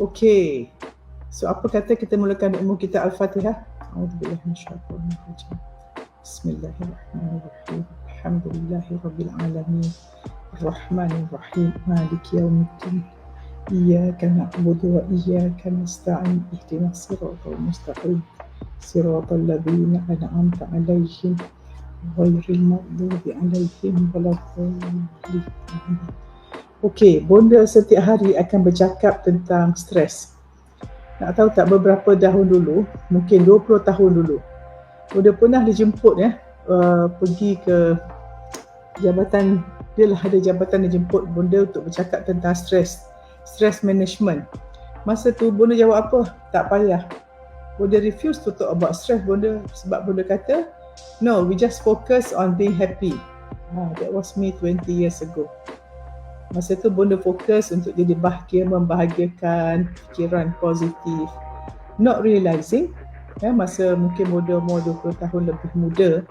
Okey. So apa kata kita mulakan ilmu kita Al-Fatihah? A'udzubillahi minasyaitonir rajim. Bismillahirrahmanirrahim. Alhamdulillahirabbil alamin. Arrahmanir rahim. Maliki yaumiddin. Iyyaka na'budu wa iyyaka nasta'in. Ihdinas siratal mustaqim. Siratal ladzina an'amta 'alaihim ghairil maghdubi 'alaihim waladdallin. Okey, bonda setiap hari akan bercakap tentang stres. Nak tahu tak, beberapa tahun dulu, mungkin 20 tahun dulu, bonda pernah dijemput pergi ke jabatan, dia lah ada jabatan dia jemput bonda untuk bercakap tentang stress management. Masa tu bonda jawab apa? Tak payah. Bonda refuse to talk about stress bonda, sebab bonda kata, no, we just focus on being happy. That was me 20 years ago. Masa tu bonda fokus untuk jadi bahagia, membahagiakan, fikiran positif. Not realizing, masa mungkin bonda umur 20 tahun lebih muda,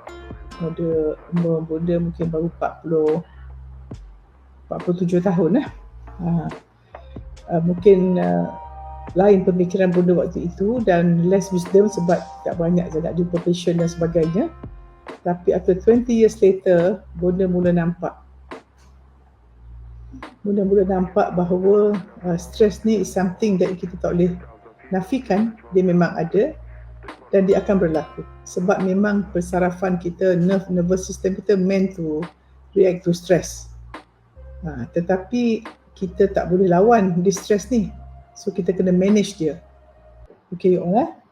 umur bonda mungkin baru 47 tahun mungkin lain pemikiran bonda waktu itu dan less wisdom sebab tak banyak sangat jumpa patient dan sebagainya. Tapi after 20 years later, bonda mula nampak bahawa stress ni is something that kita tak boleh nafikan, dia memang ada dan dia akan berlaku sebab memang persarafan kita, nervous system kita meant to react to stress. Tetapi kita tak boleh lawan di stress ni, so kita kena manage dia. Okay,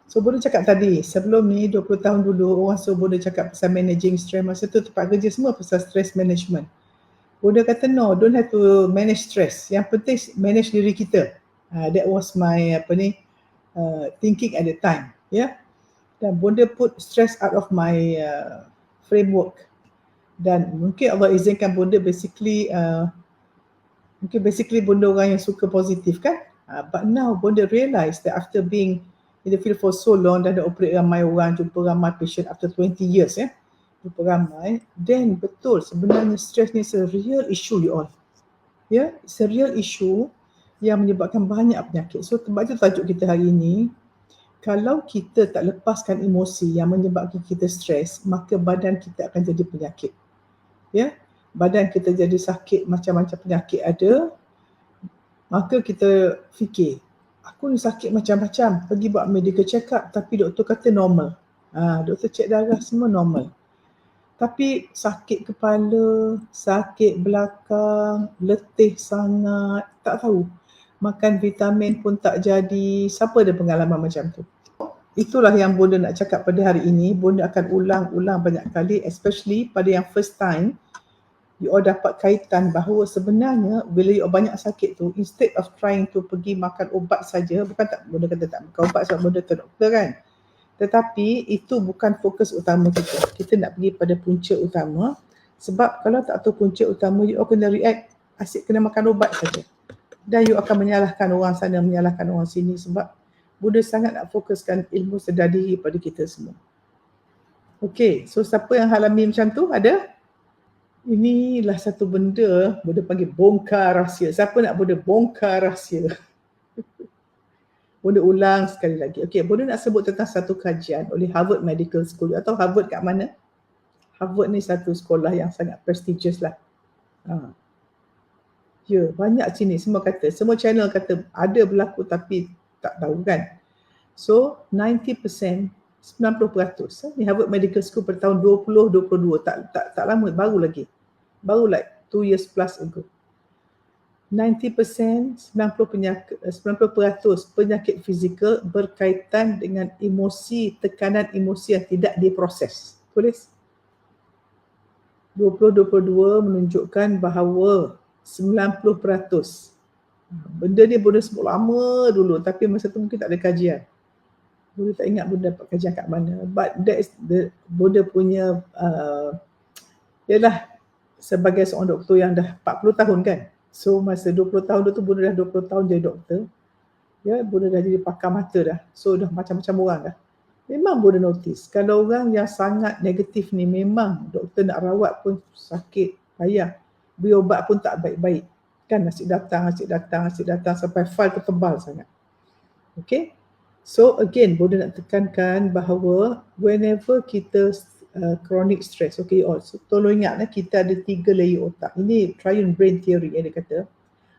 so bonda cakap tadi, sebelum ni 20 tahun dulu orang suruh bonda cakap pasal managing stress. Masa tu tempat kerja semua pasal stress management. Bonda kata no, don't have to manage stress. Yang penting manage diri kita. That was my thinking at the time. Dan bonda put stress out of my framework. Dan mungkin Allah izinkan bonda basically bonda orang yang suka positif kan. But now bonda realise that after being in the field for so long, dan dah operate ramai orang, jumpa ramai patient after 20 years jumpa ramai, then betul sebenarnya stress ni is a real issue you all. It's a real issue yang menyebabkan banyak penyakit. So sebab itu tajuk kita hari ini, kalau kita tak lepaskan emosi yang menyebabkan kita stres, maka badan kita akan jadi penyakit. Badan kita jadi sakit, macam-macam penyakit ada. Maka kita fikir, aku ni sakit macam-macam, pergi buat medical check up tapi doktor kata normal. Doktor cek darah semua normal. Tapi sakit kepala, sakit belakang, letih sangat, tak tahu. Makan vitamin pun tak jadi. Siapa ada pengalaman macam tu? Itulah yang bonda nak cakap pada hari ini. Bonda akan ulang-ulang banyak kali, especially pada yang first time, you all dapat kaitan bahawa sebenarnya bila you all banyak sakit tu, instead of trying to pergi makan ubat saja, bukan tak, bonda kata tak makan ubat sebab bonda ke doktor kan. Tetapi itu bukan fokus utama kita. Kita nak pergi pada punca utama. Sebab kalau tak tahu punca utama, you all kena react, asyik kena makan ubat saja. Dan you akan menyalahkan orang sana, menyalahkan orang sini sebab bonda sangat nak fokuskan ilmu sedar diri pada kita semua. Okay, so siapa yang alami macam tu? Ada? Inilah satu benda, bonda panggil bongkar rahsia. Siapa nak bonda bongkar rahsia? Bonda ulang sekali lagi. Okey, bonda nak sebut tentang satu kajian oleh Harvard Medical School. Atau Harvard kat mana? Harvard ni satu sekolah yang sangat prestigious lah. Banyak sini semua kata, semua channel kata ada berlaku tapi tak tahu kan. So 90%, 90%, ni Harvard Medical School pada tahun 2022, tak lama, baru lagi. Baru like 2 years plus ago. 90%, 90% penyakit fizikal berkaitan dengan emosi, tekanan emosi yang tidak diproses. Tulis. 2022 menunjukkan bahawa 90%. Benda ni bonda sebut lama dulu tapi masa tu mungkin tak ada kajian. Bonda tak ingat bonda dapat kajian kat mana. But that is bonda punya ialah sebagai seorang doktor yang dah 40 tahun kan. So masa 20 tahun tu bonda dah 20 tahun jadi doktor. Bonda dah jadi pakar mata dah. So dah macam-macam orang dah. Memang bonda notice kalau orang yang sangat negatif ni memang doktor nak rawat pun sakit, payah. Beri ubat pun tak baik-baik. Kan asyik datang sampai file tu tebal sangat. Okay. So again, Bonda nak tekankan bahawa whenever kita chronic stress, okay, so tolong ingat kita ada 3 layer otak. Ini triune brain theory yang dia kata.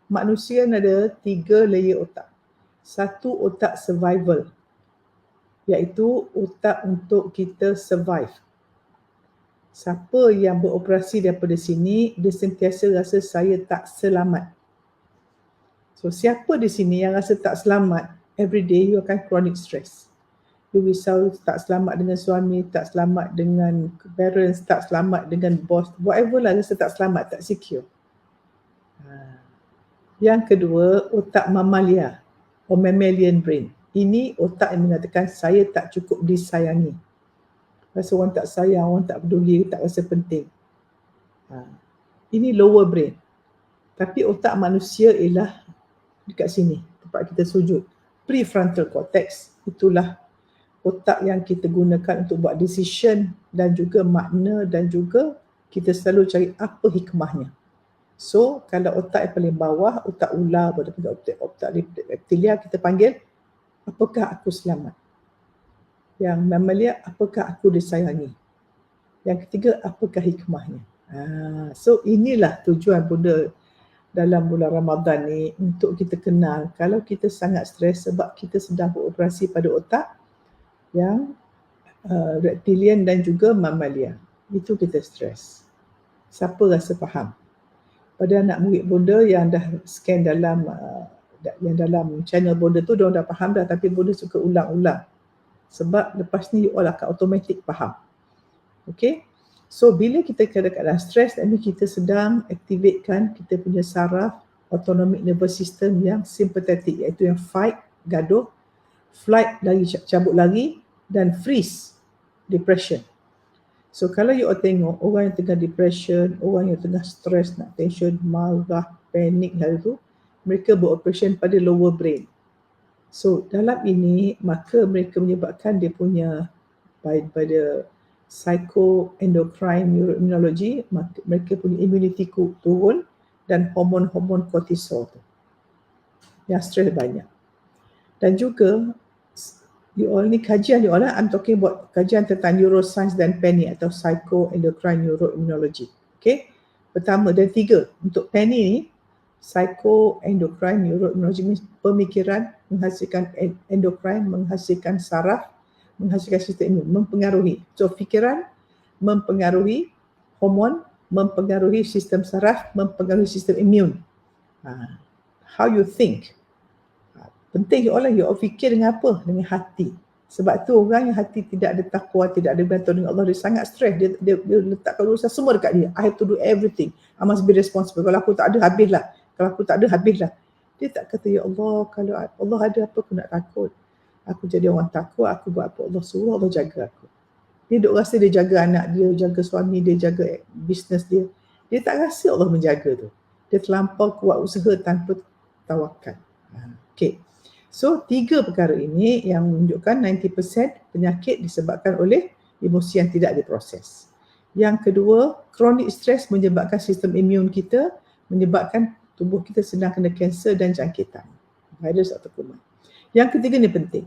Manusia ada 3 layer otak. Satu otak survival, iaitu otak untuk kita survive. Siapa yang beroperasi daripada sini, dia sentiasa rasa saya tak selamat. So siapa di sini yang rasa tak selamat, every day you akan chronic stress. You risau tak selamat dengan suami, tak selamat dengan parents, tak selamat dengan boss, whatever lah, rasa tak selamat, tak secure. Yang kedua, otak mamalia or mammalian brain. Ini otak yang mengatakan saya tak cukup disayangi. Rasa orang tak sayang, orang tak peduli, tak rasa penting. Ini lower brain. Tapi otak manusia ialah dekat sini, tempat kita sujud. Prefrontal cortex, itulah otak yang kita gunakan untuk buat decision dan juga makna dan juga kita selalu cari apa hikmahnya. So, kalau otak yang paling bawah, otak ular, otak reptilia, kita panggil, apakah aku selamat? Yang mamalia, apakah aku disayangi? Yang ketiga, apakah hikmahnya? So, inilah tujuan Bonda dalam bulan Ramadan ni, untuk kita kenal kalau kita sangat stres sebab kita sedang beroperasi pada otak yang reptilian dan juga mamalia. Itu kita stres. Siapa rasa faham? Pada anak murid Bonda yang dah scan dalam channel Bonda tu, diorang dah faham dah, tapi Bonda suka ulang-ulang. Sebab lepas ni you all akan automatik faham. Okay? So bila kita kadang-kadang stres, kita sedang aktifkan kita punya saraf autonomic nervous system yang sympathetic, iaitu yang fight, gaduh, flight, lari, cabut lari, dan freeze, depression. So kalau you all tengok orang yang tengah depression, orang yang tengah stres, nak tension, marah, panik hal tu, mereka beroperation pada lower brain. So dalam ini maka mereka menyebabkan dia punya pada psychoendocrine neuroimmunology, mereka punya immunity turun dan hormon-hormon kortisol tu. Yang stres banyak. Dan juga ni kajian I'm talking about kajian tentang neuroscience dan PANI atau psychoendocrine neuroimmunology. Okay. Pertama dan tiga. Untuk PANI ni, psychoendocrine neuroimmunology, pemikiran menghasilkan endocrine, menghasilkan saraf, menghasilkan sistem imun, mempengaruhi. So fikiran mempengaruhi hormon, mempengaruhi sistem saraf, mempengaruhi sistem imun. How you think. Penting orang you fikir dengan apa? Dengan hati. Sebab tu orang yang hati tidak ada takwa, tidak ada bergantung dengan Allah, dia sangat stres. Dia letakkan urusan semua dekat dia. I have to do everything. I must be responsible. Kalau aku tak ada, habislah. Kalau aku tak ada, habislah. Dia tak kata, ya Allah, kalau Allah ada apa aku nak takut? Aku jadi orang takut, aku buat apa Allah suruh, Allah jaga aku. Dia duk rasa dia jaga anak dia, jaga suami dia, jaga bisnes dia. Dia tak rasa Allah menjaga tu. Dia terlampau kuat usaha tanpa tawakal. Okay. So, 3 perkara ini yang menunjukkan 90% penyakit disebabkan oleh emosi yang tidak diproses. Yang kedua, chronic stress menyebabkan sistem imun kita, menyebabkan tubuh kita sedang kena kanser dan jangkitan, virus atau kuman. Yang ketiga ni penting.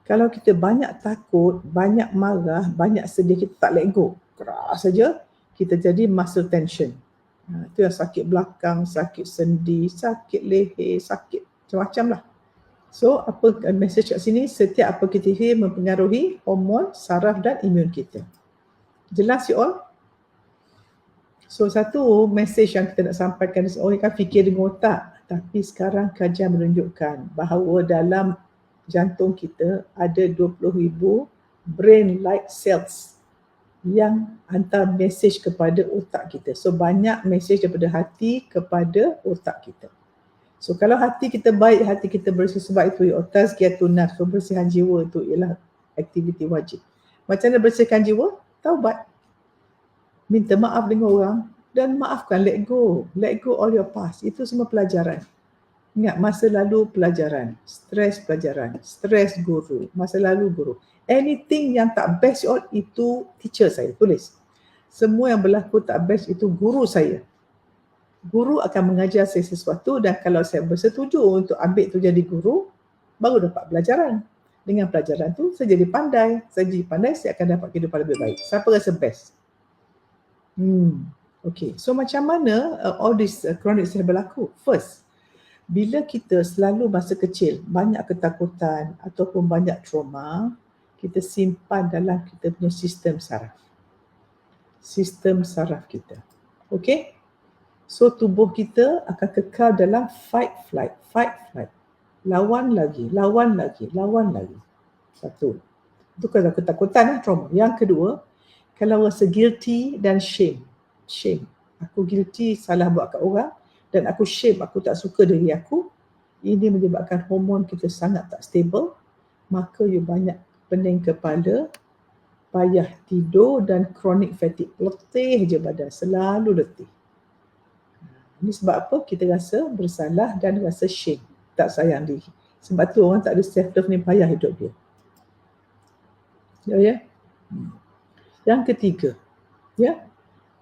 Kalau kita banyak takut, banyak marah, banyak sedih, kita tak let go, keras saja, kita jadi muscle tension. Itu yang sakit belakang, sakit sendi, sakit leher, sakit macam-macam lah. So, apa message kat sini? Setiap apa kita fikir mempengaruhi hormon, saraf dan imun kita. Jelas you all? So, satu message yang kita nak sampaikan, orang kan fikir dengan otak. Tapi sekarang kajian menunjukkan bahawa dalam jantung kita ada 20,000 brain-like cells yang hantar message kepada otak kita. So, banyak message daripada hati kepada otak kita. So kalau hati kita baik, hati kita bersih, sebab itu tazkiyatun nafs, bersihan jiwa itu ialah aktiviti wajib. Macam mana bersihkan jiwa? Taubat. Minta maaf dengan orang dan maafkan, let go all your past. Itu semua pelajaran. Ingat, masa lalu pelajaran, stres guru, masa lalu guru. Anything yang tak best all, itu teacher saya, tulis. Semua yang berlaku tak best itu guru saya. Guru akan mengajar saya sesuatu dan kalau saya bersetuju untuk ambil itu jadi guru, baru dapat pelajaran. Dengan pelajaran tu, saya jadi pandai. Saya akan dapat kehidupan lebih baik. Siapa rasa best? Okay, so macam mana all this chronic disease berlaku? First, bila kita selalu masa kecil banyak ketakutan ataupun banyak trauma, kita simpan dalam kita punya sistem saraf. Sistem saraf kita. Okay? So tubuh kita akan kekal dalam fight, flight. Lawan lagi. Satu. Itu kalau ketakutan, trauma. Yang kedua, kalau rasa guilty dan shame. Aku guilty, salah buat kat orang, dan aku shame, aku tak suka diri aku. Ini menyebabkan hormon kita sangat tak stable. Maka you banyak pening kepala, payah tidur dan chronic fatigue. Letih je badan, selalu letih. Ini sebab apa? Kita rasa bersalah dan rasa shame, tak sayang diri. Sebab tu orang tak ada self-love ni, payah hidup dia. Ya? Yang ketiga, ya,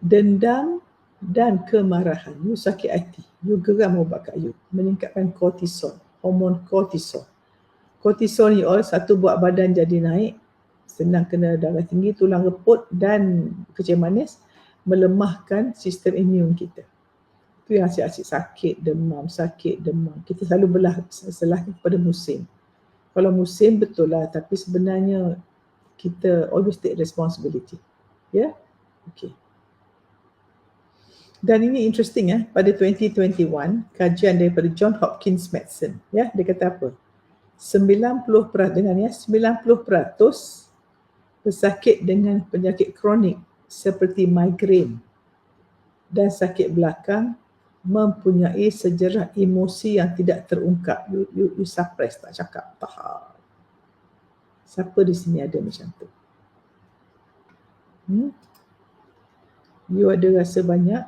dendam dan kemarahan. You sakit hati, you geram ubat kat you, meningkatkan kortisol, hormon kortisol. Kortisol ni satu buat badan jadi naik, senang kena darah tinggi, tulang reput dan kecil manis, melemahkan sistem imun kita. Itu yang asyik-asyik sakit, demam. Kita selalu belah selahnya pada musim. Kalau musim betul lah, tapi sebenarnya kita always take responsibility. Ya? Okay. Dan ini interesting pada 2021, kajian daripada John Hopkins Medicine, dia kata apa? 90% dengan 90% pesakit dengan penyakit kronik seperti migraine dan sakit belakang mempunyai sejarah emosi yang tidak terungkap. You suppress, tak cakap, tahan. Siapa di sini ada macam tu? You ada rasa banyak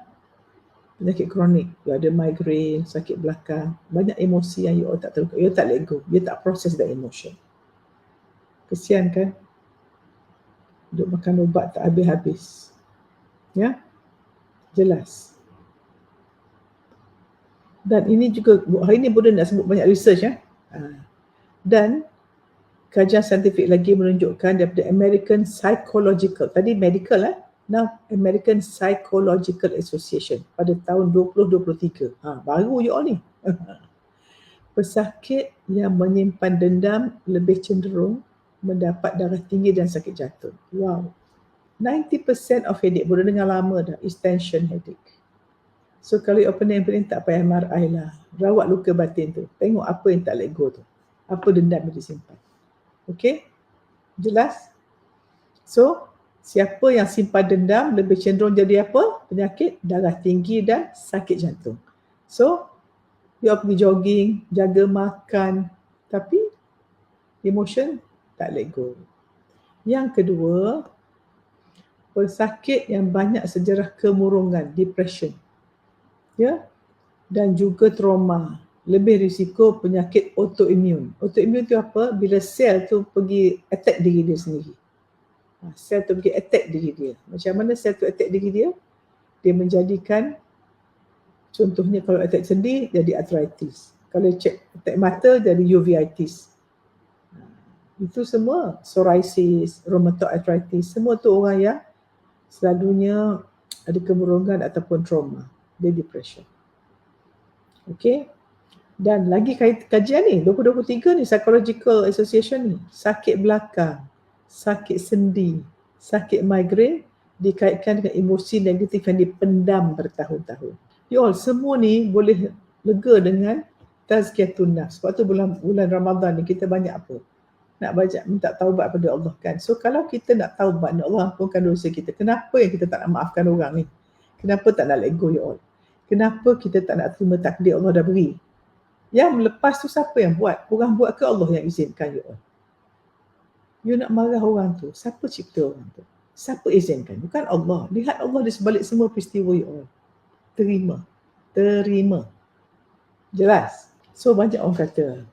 penyakit kronik, you ada migraine, sakit belakang, banyak emosi yang you tak terungkap, you tak let go, you tak proses that emotion. Kesian kan? Duk makan ubat tak habis-habis. Ya? Jelas. Dan ini juga, hari ini boleh nak sebut banyak research dan kajian saintifik lagi menunjukkan daripada American Psychological, tadi medical now American Psychological Association pada tahun 2023. Baru you all ni. Pesakit yang menyimpan dendam lebih cenderung mendapat darah tinggi dan sakit jantung. Wow. 90% of headache, boleh dengar lama dah, is tension headache. So kalau you pening tak payah MRI lah. Rawat luka batin tu. Tengok apa yang tak let go tu. Apa dendam yang disimpan. Okay? Jelas? So, siapa yang simpan dendam lebih cenderung jadi apa? Penyakit darah tinggi dan sakit jantung. So, you pergi jogging, jaga makan, tapi emotion tak let go. Yang kedua, pesakit yang banyak sejarah kemurungan, depression. Ya? Dan juga trauma. Lebih risiko penyakit autoimun. Autoimun tu apa? Bila sel tu pergi attack diri dia sendiri. Sel tu pergi attack diri dia. Macam mana sel tu attack diri dia? Dia menjadikan, contohnya kalau attack sendi, jadi arthritis. Kalau attack mata, jadi uveitis. Itu semua psoriasis, rheumatoid arthritis. Semua tu orang yang selalunya ada kemurungan ataupun trauma. Dia depression. Okay. Dan lagi kajian ni, 2023 ni, Psychological Association ni, sakit belakang, sakit sendi, sakit migraine dikaitkan dengan emosi negatif yang dipendam bertahun-tahun. You all, semua ni boleh lega dengan tazkiyatun nafs. Sebab tu bulan Ramadan ni kita banyak apa? Nak baca, minta taubat pada Allah kan. So kalau kita nak taubat, nak Allah ampunkan dosa kita, kenapa yang kita tak nak maafkan orang ni? Kenapa tak nak let go you all? Kenapa kita tak nak terima takdir Allah dah beri? Yang melepas tu siapa yang buat? Orang buat ke Allah yang izinkan you all? You nak marah orang tu, siapa cipta orang tu? Siapa izinkan? Bukan Allah. Lihat Allah di sebalik semua peristiwa you all. Terima. Jelas? So banyak orang kata,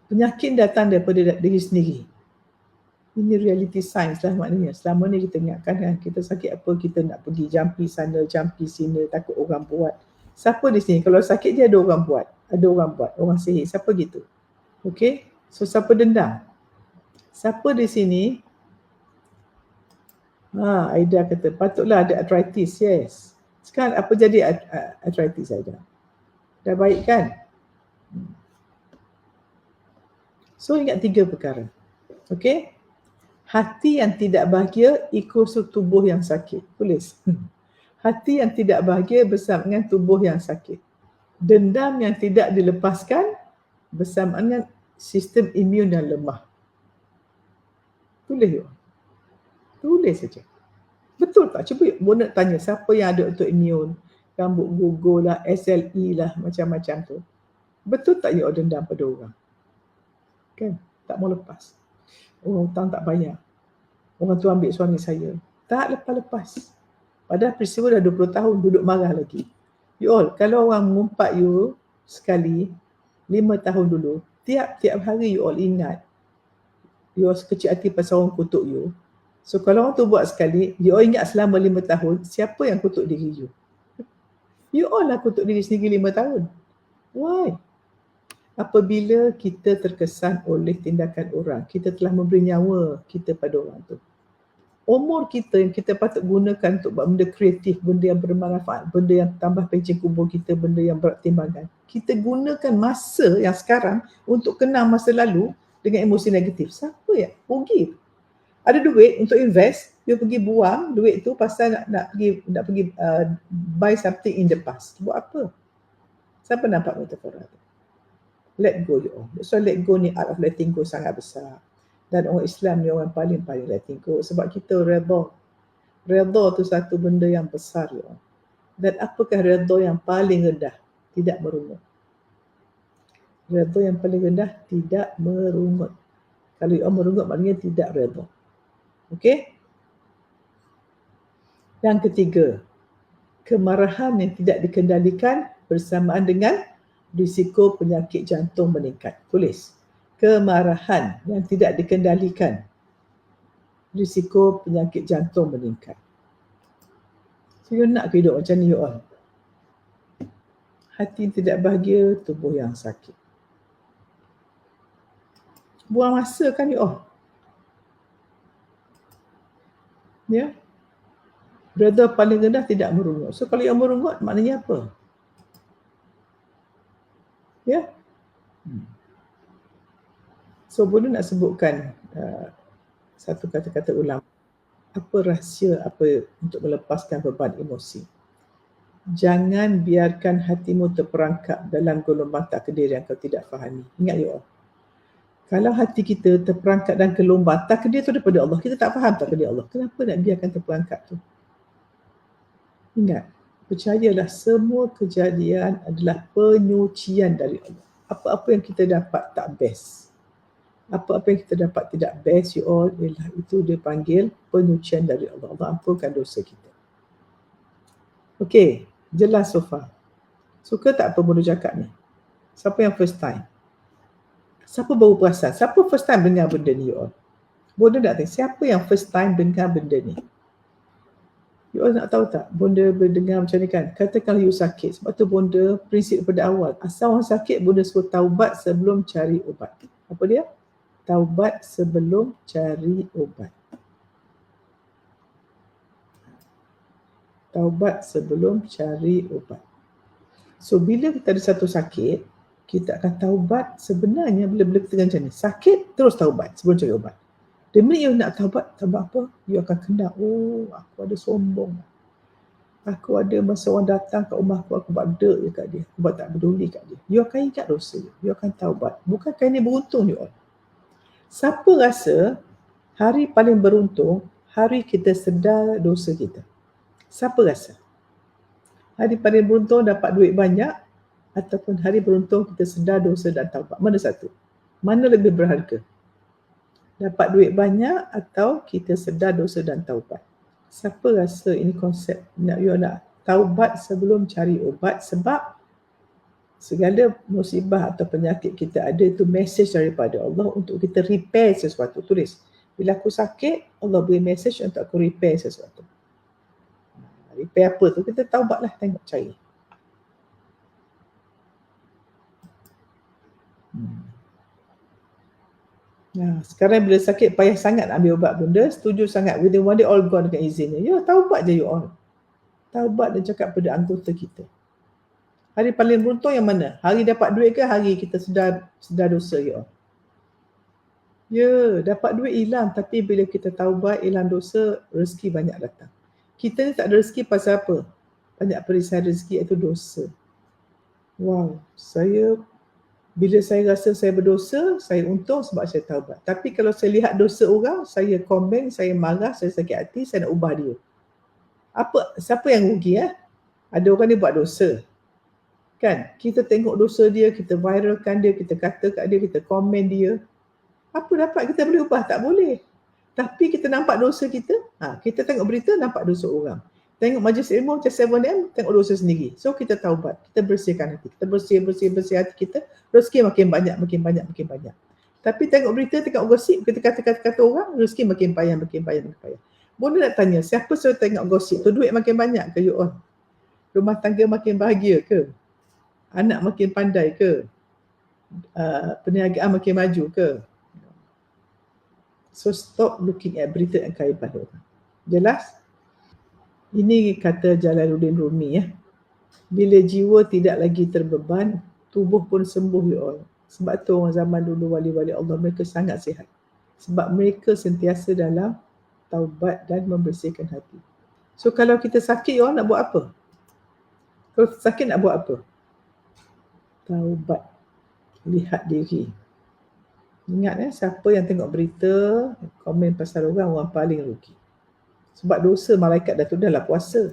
penyakit datang daripada diri sendiri. Ini reality science lah maknanya. Selama ni kita ingatkan kan, kita sakit apa, kita nak pergi jampi sana, jampi sini, takut orang buat. Siapa di sini? Kalau sakit dia ada orang buat. Orang sihir. Siapa gitu? Okay? So siapa dendam? Siapa di sini? Aida kata patutlah ada arthritis. Yes. Sekarang apa jadi arthritis Aida? Dah baik kan? So ingat 3 perkara. Okey? Hati yang tidak bahagia equals to tubuh yang sakit. Tulis. Hati yang tidak bahagia bersama dengan tubuh yang sakit. Dendam yang tidak dilepaskan bersama dengan sistem imun yang lemah. Tulis yuk. Tulis saja. Betul tak? Cuba Bona tanya siapa yang ada autoimun, rambut gugur lah, SLE lah, macam-macam tu. Betul tak you dendam pada orang? Kan? Tak mau lepas. Orang hutang tak bayar. Orang tu ambil suami saya. Tak lepas-lepas. Padahal peristiwa dah 20 tahun duduk marah lagi. You all, kalau orang mengumpat you sekali, 5 tahun dulu, tiap-tiap hari you all ingat, you all kecil hati pasal orang kutuk you. So kalau orang tu buat sekali, you all ingat selama 5 tahun, siapa yang kutuk diri you? You all lah kutuk diri sendiri 5 tahun. Why? Apabila kita terkesan oleh tindakan orang, kita telah memberi nyawa kita pada orang tu. Umur kita yang kita patut gunakan untuk buat benda kreatif, benda yang bermanfaat, benda yang tambah pencen kubur kita, benda yang berat timbangan. Kita gunakan masa yang sekarang untuk kenang masa lalu dengan emosi negatif. Siapa ya? Rugi. Ada duit untuk invest, you pergi buang duit tu pasal nak pergi buy something in the past. Buat apa? Siapa nampak metafora tu? Let go you all. So let go ni, art of letting go sangat besar. Dan orang Islam ni orang paling letting go. Sebab kita redha. Redha tu satu benda yang besar you all. Dan apakah redha yang paling rendah? Tidak merungut. Redha yang paling rendah tidak merungut. Kalau you all merungut maknanya tidak redha. Okey? Yang ketiga, kemarahan yang tidak dikendalikan bersamaan dengan risiko penyakit jantung meningkat. Tulis. Kemarahan yang tidak dikendalikan, risiko penyakit jantung meningkat. So you nak hidup macam ni you all? Hati tidak bahagia, tubuh yang sakit. Buang masa kan you all? Ya? Redha paling rendah tidak merungut. So kalau yang merungut maknanya apa? Ya? So boleh nak sebutkan satu kata-kata ulama. Apa rahsia apa untuk melepaskan beban emosi? Jangan biarkan hatimu terperangkap dalam gelombang takdir yang kau tidak fahami. Ingat you all. Kalau hati kita terperangkap dalam gelombang takdir tu daripada Allah, kita tak faham takdir Allah. Kenapa nak biarkan terperangkap tu? Ingat, percayalah semua kejadian adalah penyucian dari Allah. Apa-apa yang kita dapat tak best. Apa-apa yang kita dapat tidak best you all, ialah itu dia panggil penyucian dari Allah. Allah ampunkan dosa kita. Okey, jelas so far. Suka tak apa Bono cakap ni? Siapa yang first time? Siapa baru perasan? Siapa first time dengar benda ni you all? Bono nak tanya, siapa yang first time dengar benda ni? You all nak tahu tak? Bonda berdengar macam ni kan? Katakan you sakit. Sebab tu Bonda prinsip daripada awal. Asal orang sakit, Bonda suruh taubat sebelum cari ubat. Apa dia? Taubat sebelum cari ubat. Taubat sebelum cari ubat. So bila kita ada satu sakit, kita akan taubat sebenarnya bila kita macam ni. Sakit, terus taubat sebelum cari ubat. Demi you nak taubat apa? You akan kenal, oh aku ada sombong. Aku ada masa orang datang kat rumah aku buat dek je kat dia. Aku buat tak peduli kat dia. You akan ingat dosa you. You akan taubat. Bukankah ini beruntung you all? Siapa rasa hari paling beruntung, hari kita sedar dosa kita? Siapa rasa? Hari paling beruntung dapat duit banyak ataupun hari beruntung kita sedar dosa dan taubat? Mana satu? Mana lebih berharga? Dapat duit banyak atau kita sedar dosa dan taubat? Siapa rasa ini konsep you nak taubat sebelum cari ubat? Sebab segala musibah atau penyakit kita ada itu message daripada Allah untuk kita repair sesuatu. Tulis, bila aku sakit, Allah beri message untuk aku repair sesuatu. Repair apa tu? Kita taubatlah, tengok cari. Sekarang bila sakit payah sangat nak ambil ubat benda, setuju sangat. Within one day all gone dengan izinnya. Ya, taubat je you all. Taubat dan cakap pada anggota kita. Hari paling beruntung yang mana? Hari dapat duit ke hari kita sedar dosa you all? Ya, dapat duit hilang, tapi bila kita taubat, hilang dosa, rezeki banyak datang. Kita ni tak ada rezeki pasal apa? Banyak perisai rezeki iaitu dosa. Wow, bila saya rasa saya berdosa, saya untung sebab saya taubat. Tapi kalau saya lihat dosa orang, saya komen, saya marah, saya sakit hati, saya nak ubah dia. Siapa yang rugi Ada orang ni buat dosa. Kan? Kita tengok dosa dia, kita viralkan dia, kita kata kat dia, kita komen dia. Apa dapat kita boleh ubah? Tak boleh. Tapi kita nampak dosa kita, kita tengok berita, nampak dosa orang. Tengok majlis ilmu macam 7M, tengok dosa sendiri. So kita taubat, kita bersihkan hati. Kita bersih hati kita, rezeki makin banyak. Tapi tengok berita, tengok gosip, kita kata orang, rezeki makin payah. Bunda nak tanya, siapa suruh tengok gosip tu? Duit makin banyak ke you all? Rumah tangga makin bahagia ke? Anak makin pandai ke? Perniagaan makin maju ke? So stop looking at berita yang kaiban orang. Jelas? Ini kata Jalaluddin Rumi Bila jiwa tidak lagi terbeban, tubuh pun sembuh you all. Sebab tu orang zaman dulu wali-wali Allah mereka sangat sihat. Sebab mereka sentiasa dalam taubat dan membersihkan hati. So kalau kita sakit you all nak buat apa? Kalau sakit nak buat apa? Taubat. Lihat diri. Ingat siapa yang tengok berita, komen pasal orang paling rugi. Sebab dosa malaikat dah lah puasa.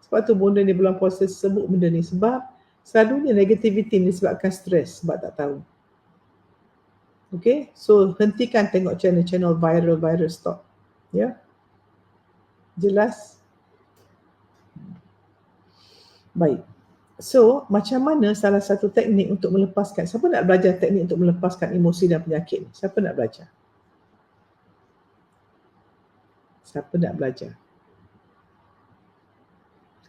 Sebab tu benda ni bulan puasa sebut benda ni. Sebab selalunya negativity ni disebabkan stres sebab tak tahu. Okay, so hentikan tengok channel-channel viral stop. Ya, jelas? Baik. So, macam mana salah satu teknik untuk melepaskan? Siapa nak belajar teknik untuk melepaskan emosi dan penyakit? Siapa nak belajar? Siapa nak belajar?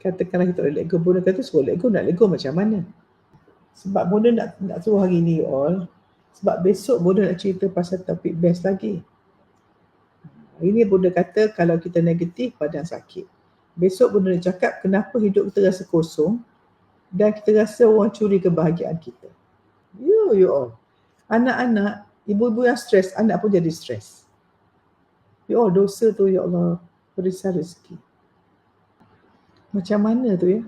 Katakanlah kita boleh let go. Bunda kata suruh let go. Nak let go macam mana? Sebab Bunda nak suruh hari ni you all. Sebab besok Bunda nak cerita pasal topik best lagi. Hari ni Bunda kata kalau kita negatif, badan sakit. Besok Bunda nak cakap kenapa hidup kita rasa kosong dan kita rasa orang curi kebahagiaan kita. You all. Anak-anak, ibu-ibu yang stres, anak pun jadi stres. You all, dosa tu ya Allah, perisai rezeki. Macam mana tu ya?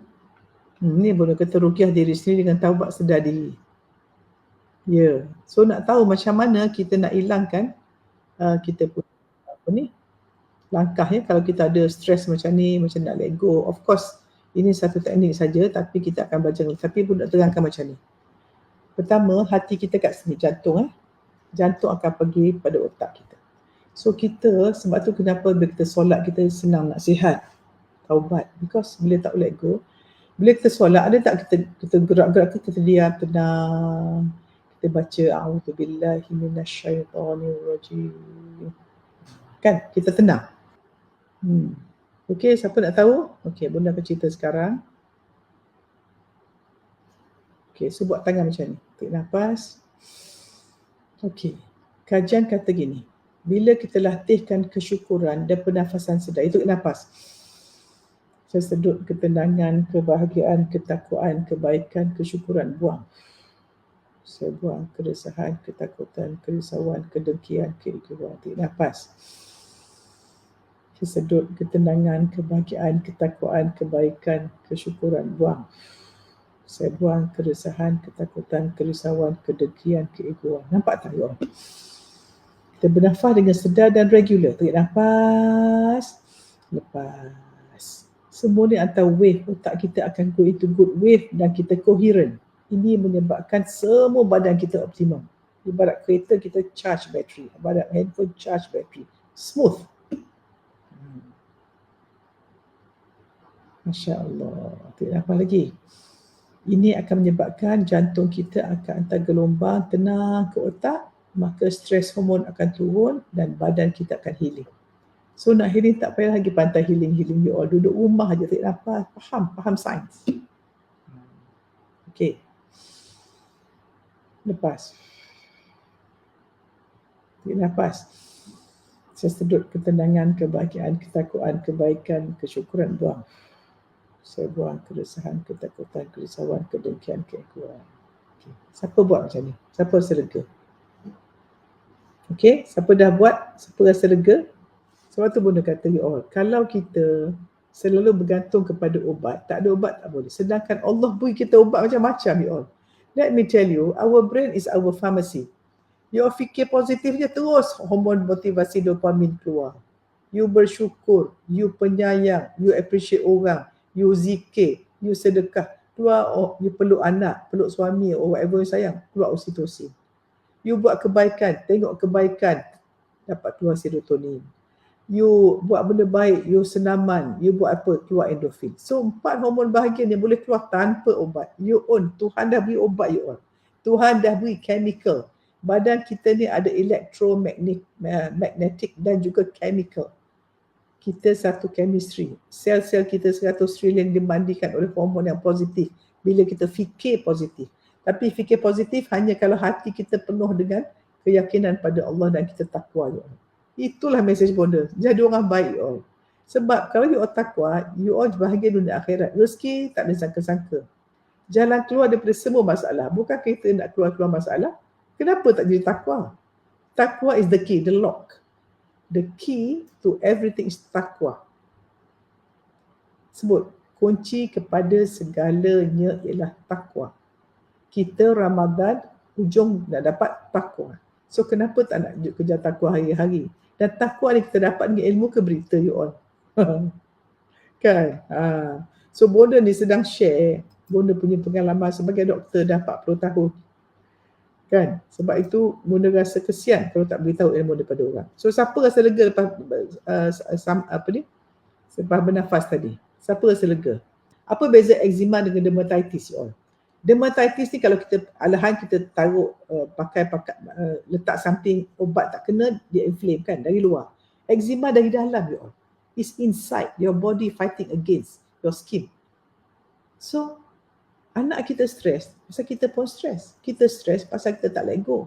Ni Bunda kata rukiah diri sendiri dengan taubat sedar diri. Ya. So nak tahu macam mana kita nak hilangkan kita pun langkah kalau kita ada stres macam ni, macam nak let go. Of course, ini satu teknik saja tapi kita akan belajar. Tapi Bunda terangkan macam ni. Pertama, hati kita kat sini, jantung. Jantung akan pergi pada otak kita. So kita, sebab tu kenapa bila kita solat kita senang nak sihat. Taubat. Because bila tak let go, bila kita solat, ada tak kita gerak-gerak kita diam, tenang. Kita baca a'udzubillahi minasyaitonirrajim. Kan? Kita tenang. Okey, siapa nak tahu? Okey, Bunda akan cerita sekarang. Okey, so buat tangan macam ni. Tarik nafas. Okey, kajian kata gini. Bila kita latihkan kesyukuran dan pernafasan sedar, itu nafas. Saya sedut ketenangan, kebahagiaan, ketakwaan, kebaikan, kesyukuran. Buang. Saya buang keresahan, ketakutan, kerisauan, kedengkian, keegoan. Tarik nafas. Saya sedut ketenangan, kebahagiaan, ketakwaan, kebaikan, kesyukuran. Buang. Saya buang keresahan, ketakutan, kerisauan, kedengkian, keegoan. Nampak tak you all? Kita bernafas dengan sedar dan regular. Tarik nafas. Lepas. Semua ni antara wave. Otak kita akan go into good wave dan kita coherent. Ini menyebabkan semua badan kita optimum. Ibarat kereta kita charge bateri. Ibarat handphone charge bateri. Smooth. Masya Allah. Tidak apa lagi. Ini akan menyebabkan jantung kita akan hantar gelombang tenang ke otak, maka stres hormon akan turun dan badan kita akan healing. So nak healing tak payah lagi pantai healing you all. Duduk rumah aja tarik nafas. Faham sains. Okey. Lepas. Tarik nafas. Sesedut ketenangan, kebahagiaan, ketakutan, kebaikan, kesyukuran, buang. Saya buang keresahan, ketakutan, kerisauan, kedengkian, keegoan. Okay. Siapa buat macam ni? Siapa rasa lega? Okay, siapa dah buat? Siapa rasa lega? Sebab tu Bunda kata you all, kalau kita selalu bergantung kepada ubat, tak ada ubat tak boleh. Sedangkan Allah beri kita ubat macam-macam you all. Let me tell you, our brain is our pharmacy. You fikir positif je terus hormon motivasi dopamin keluar. You bersyukur, you penyayang, you appreciate orang, you zikir, you sedekah, keluar you peluk anak, peluk suami or whatever you sayang, keluar oksitosin. You buat kebaikan, tengok kebaikan, dapat keluar serotonin. You buat benda baik, you senaman, you buat apa, keluar endorfin. So 4 hormon bahagia ni boleh keluar tanpa ubat. You own, Tuhan dah beri ubat you all. Tuhan dah beri chemical. Badan kita ni ada electromagnetic dan juga chemical. Kita satu chemistry. Sel-sel kita 100 trilion dimandikan oleh hormon yang positif bila kita fikir positif. Tapi fikir positif hanya kalau hati kita penuh dengan keyakinan pada Allah dan kita takwa. Itulah mesej Bonda. Jadi orang baik you all. Sebab kalau you all takwa, you all bahagia dunia akhirat. Rezeki tak ada sangka-sangka. Jalan keluar daripada semua masalah. Bukan kita nak keluar-keluar masalah. Kenapa tak jadi takwa? Takwa is the key, the lock. The key to everything is takwa. Sebut, kunci kepada segalanya ialah takwa. Kita Ramadan, ujung nak dapat takwa. So kenapa tak nak kerja takwa hari-hari? Dan takwa ni kita dapat dengan ilmu ke berita you all? Kan? So Bonda ni sedang share, Bonda punya pengalaman sebagai doktor dah 40 tahun. Kan? Sebab itu Bonda rasa kesian kalau tak beritahu ilmu daripada orang. So siapa rasa lega lepas lepas bernafas tadi? Siapa rasa lega? Apa beza eczema dengan dermatitis you all? Dermatitis ni kalau kita alahan kita taruh pakai letak samping obat tak kena, dia inflame kan dari luar. Eczema dari dalam you all. It's inside your body fighting against your skin. So anak kita stres, pasal kita pun stres. Kita stres pasal kita tak let go.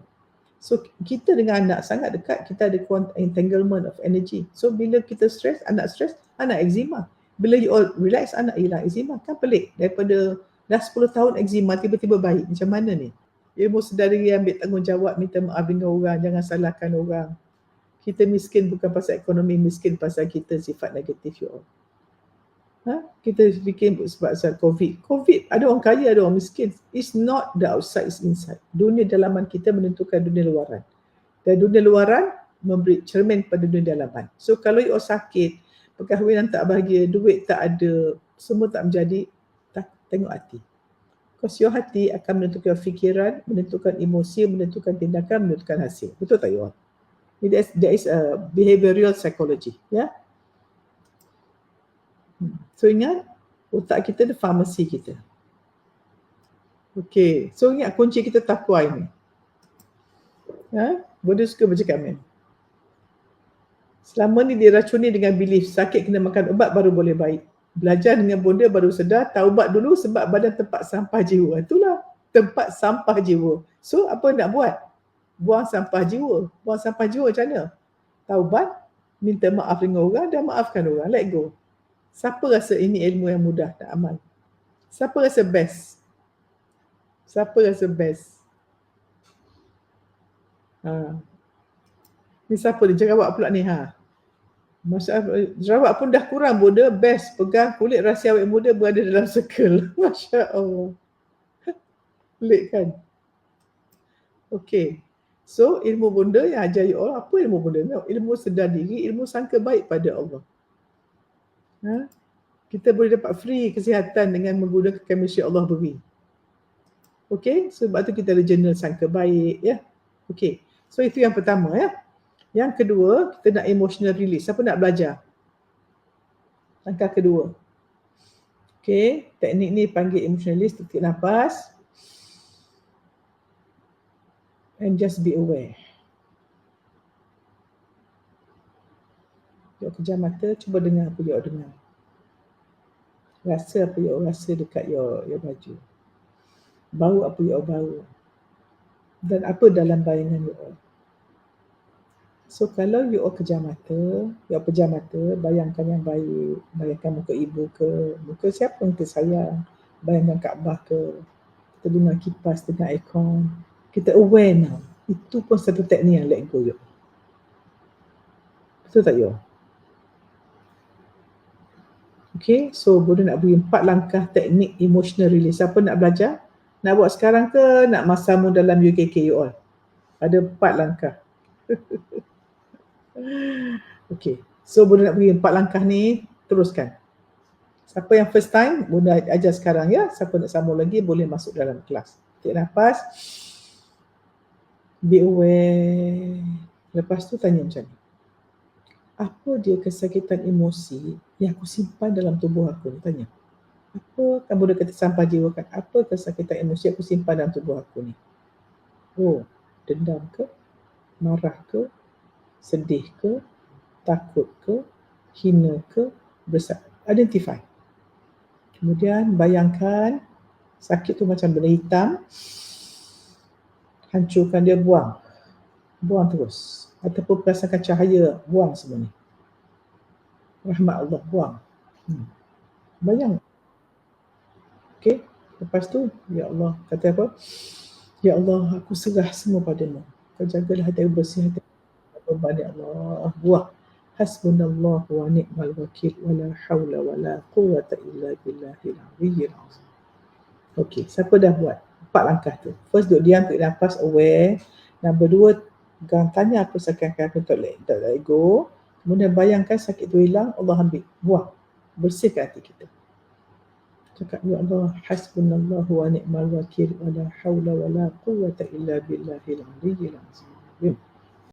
So kita dengan anak sangat dekat, kita ada entanglement of energy. So bila kita stres, anak eczema. Bila you all relax, anak hilang eczema. Kan pelik, daripada dah 10 tahun eczema tiba-tiba baik. Macam mana ni? Ilmu sedar diri, ambil tanggungjawab, minta maaf dengan orang, jangan salahkan orang. Kita miskin bukan pasal ekonomi, miskin pasal kita sifat negatif you all. Kita fikir sebab COVID, ada orang kaya, ada orang miskin. It's not the outside, it's inside. Dunia dalaman kita menentukan dunia luaran. Dan dunia luaran memberi cermin pada dunia dalaman. So kalau you sakit, perkahwinan tak bahagia, duit tak ada, semua tak menjadi, tengok hati. Because your hati akan menentukan fikiran, menentukan emosi, menentukan tindakan, menentukan hasil. Betul tak you all? There is a behavioral psychology. Ya? So ingat, otak kita ada farmasi kita. Okay, so ingat kunci kita takwa ini. Bonda suka bercakap kan. Selama ni diracuni dengan belief, sakit kena makan ubat baru boleh baik. Belajar dengan Bonda baru sedar, taubat dulu sebab badan tempat sampah jiwa. Itulah tempat sampah jiwa. So apa nak buat? Buang sampah jiwa. Buang sampah jiwa macam mana? Taubat, minta maaf dengan orang dan maafkan orang. Let go. Siapa rasa ini ilmu yang mudah nak amal? Siapa rasa best? Siapa rasa best? Ni siapa ni? Jerawat pula ni jerawat pun dah kurang Bonda, best. Pegang kulit rahsia awet muda berada dalam circle. Masya Allah. Pelik kan? Okay. So ilmu Bonda yang ajar you all, apa ilmu Bonda? Ilmu sedar diri, ilmu sangka baik pada Allah. Kita boleh dapat free kesihatan dengan menggunakan chemistry Allah beri. Okay, sebab tu kita ada jurnal sangka baik ya. Okay, so itu yang pertama ya. Yang kedua, kita nak emotional release. Siapa nak belajar? Langkah kedua. Okay, teknik ni panggil emotional release, tarik nafas. And just be aware. You pejam mata, cuba dengar apa you dengar. Rasa apa you rasa dekat your baju. Bau apa you bau. Dan apa dalam bayangan you. So kalau you pejam mata, bayangkan yang baik, bayangkan muka ibu ke, muka siapa yang kita sayang, bayangkan Kaabah ke, kita dengar kipas, dengar aircon, kita aware now. Itu pun satu teknik yang let go you. Betul tak you? Okay, so Bunda nak beri 4 langkah teknik emotional release. Siapa nak belajar? Nak buat sekarang ke nak masamu dalam UKK you all? Ada 4 langkah. Okay, so Bunda nak beri 4 langkah ni, teruskan. Siapa yang first time, Bunda ajar sekarang ya. Siapa nak sambung lagi, boleh masuk dalam kelas. Tarik nafas. Be aware. Lepas tu tanya macam ni. Apa dia kesakitan emosi yang aku simpan dalam tubuh aku ni? Tanya. Apa kan Bunda kata sampah jiwa kan? Apa kesakitan emosi aku simpan dalam tubuh aku ni? Oh, dendam ke? Marah ke? Sedih ke? Takut ke? Hina ke? Bersalah. Identify. Kemudian bayangkan sakit tu macam benda hitam, hancurkan dia, buang terus. Ataupun perasakan cahaya, buang semua ni. Rahmat Allah, buang. Bayang. Okay, lepas tu ya Allah, kata apa? Ya Allah, aku serah semua padamu. Kau jagalah hati aku bersih, hati aku beban, ya Allah. Buang. Hasbunallahu wa ni'mal wakil wa la hawla wa la quwwata illa billahil aliyyil azim. Okey, siapa dah buat 4 langkah tu? First, duduk diam, tarik nafas, aware. Number 2, tanya apa sakit aku tak let go. Kemudian bayangkan sakit tu hilang, Allah ambil, buang. Bersihkan hati kita. Cakap, ya Allah, hasbunallahu wa ni'mal wakil wa la hawla wa la quwwata illa billahil aliyyil azim.